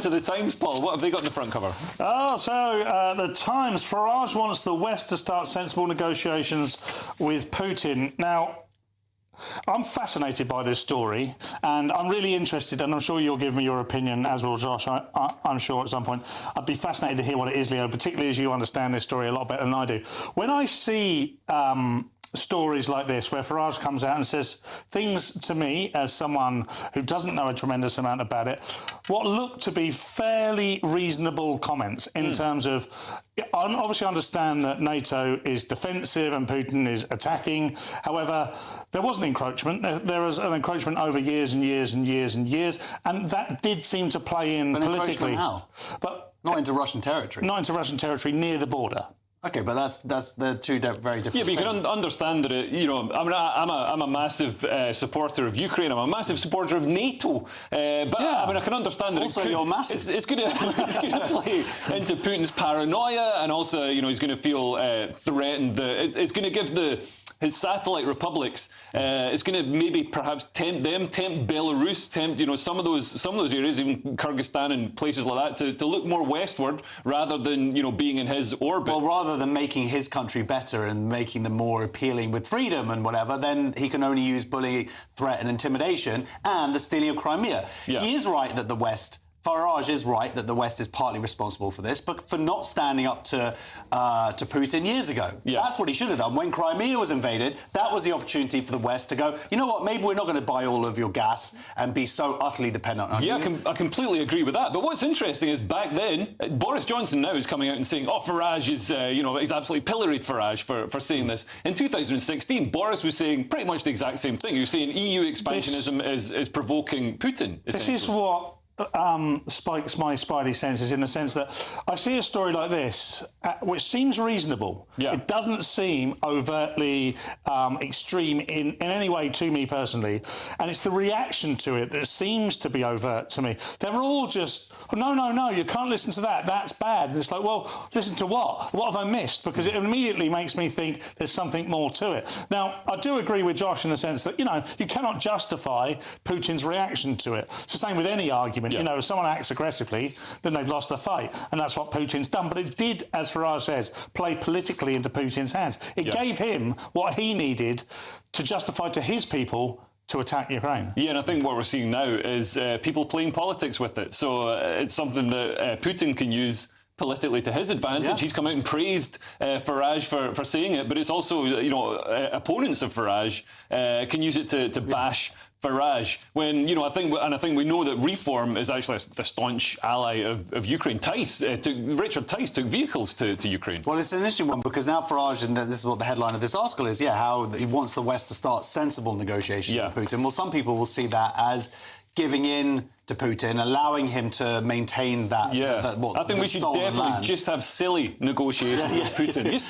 to the Times, Paul. What have they got in the front cover? The Times, Farage wants the West to start sensible negotiations with Putin. Now, I'm fascinated by this story, and I'm really interested, and I'm sure you'll give me your opinion, as will Josh, I'm sure, at some point. I'd be fascinated to hear what it is, Leo, particularly as you understand this story a lot better than I do. When I see stories like this, where Farage comes out and says things to me, as someone who doesn't know a tremendous amount about it, what look to be fairly reasonable comments in terms of, I obviously understand that NATO is defensive and Putin is attacking. However, there was an encroachment. There was an encroachment over years and years and years and years, and that did seem to play in politically. How? But not into Russian territory. Not into Russian territory, near the border. OK, but they're two very different Yeah, but you things. can understand that, you know, I mean, I'm a massive supporter of Ukraine. I'm a massive supporter of NATO. But, I mean, I can understand that also you're massive. It's going to play into Putin's paranoia, and also, you know, he's going to feel threatened. It's going to give his satellite republics, it's going to maybe perhaps tempt Belarus, you know, some of those areas, even Kyrgyzstan and places like that, to look more westward rather than, you know, being in his orbit. Well, rather than making his country better and making them more appealing with freedom and whatever, then he can only use bullying, threat and intimidation and the stealing of Crimea. Yeah. He is right that the West... Farage is right that the West is partly responsible for this, but for not standing up to Putin years ago. Yeah. That's what he should have done. When Crimea was invaded, that was the opportunity for the West to go, you know what, maybe we're not going to buy all of your gas and be so utterly dependent on you. Yeah, I completely agree with that. But what's interesting is back then, Boris Johnson now is coming out and saying, oh, Farage is, you know, he's absolutely pilloried Farage for saying this. In 2016, Boris was saying pretty much the exact same thing. He was saying EU expansionism is provoking Putin, essentially. This is what spikes my spidey senses, in the sense that I see a story like this, which seems reasonable. Yeah. It doesn't seem overtly extreme in any way to me personally, and it's the reaction to it that seems to be overt to me. They're all just, oh, no, you can't listen to that, that's bad. And it's like, well, listen to what? What have I missed? Because it immediately makes me think there's something more to it. Now, I do agree with Josh in the sense that, you know, you cannot justify Putin's reaction to it. It's the same with any argument. Yeah. You know, if someone acts aggressively, then they've lost the fight. And that's what Putin's done. But it did, as Farage says, play politically into Putin's hands. It gave him what he needed to justify to his people to attack Ukraine. Yeah, and I think what we're seeing now is people playing politics with it. So it's something that Putin can use politically to his advantage. Yeah. He's come out and praised Farage for saying it, but it's also, you know, opponents of Farage can use it to bash Farage, when, you know, I think we know that Reform is actually the staunch ally of Ukraine. Richard Tice took vehicles to Ukraine. Well, it's an interesting one, because now Farage, and this is what the headline of this article is, how he wants the West to start sensible negotiations with Putin. Well, some people will see that as giving in to Putin, allowing him to maintain that. I think we should definitely just have silly negotiations with Putin. Just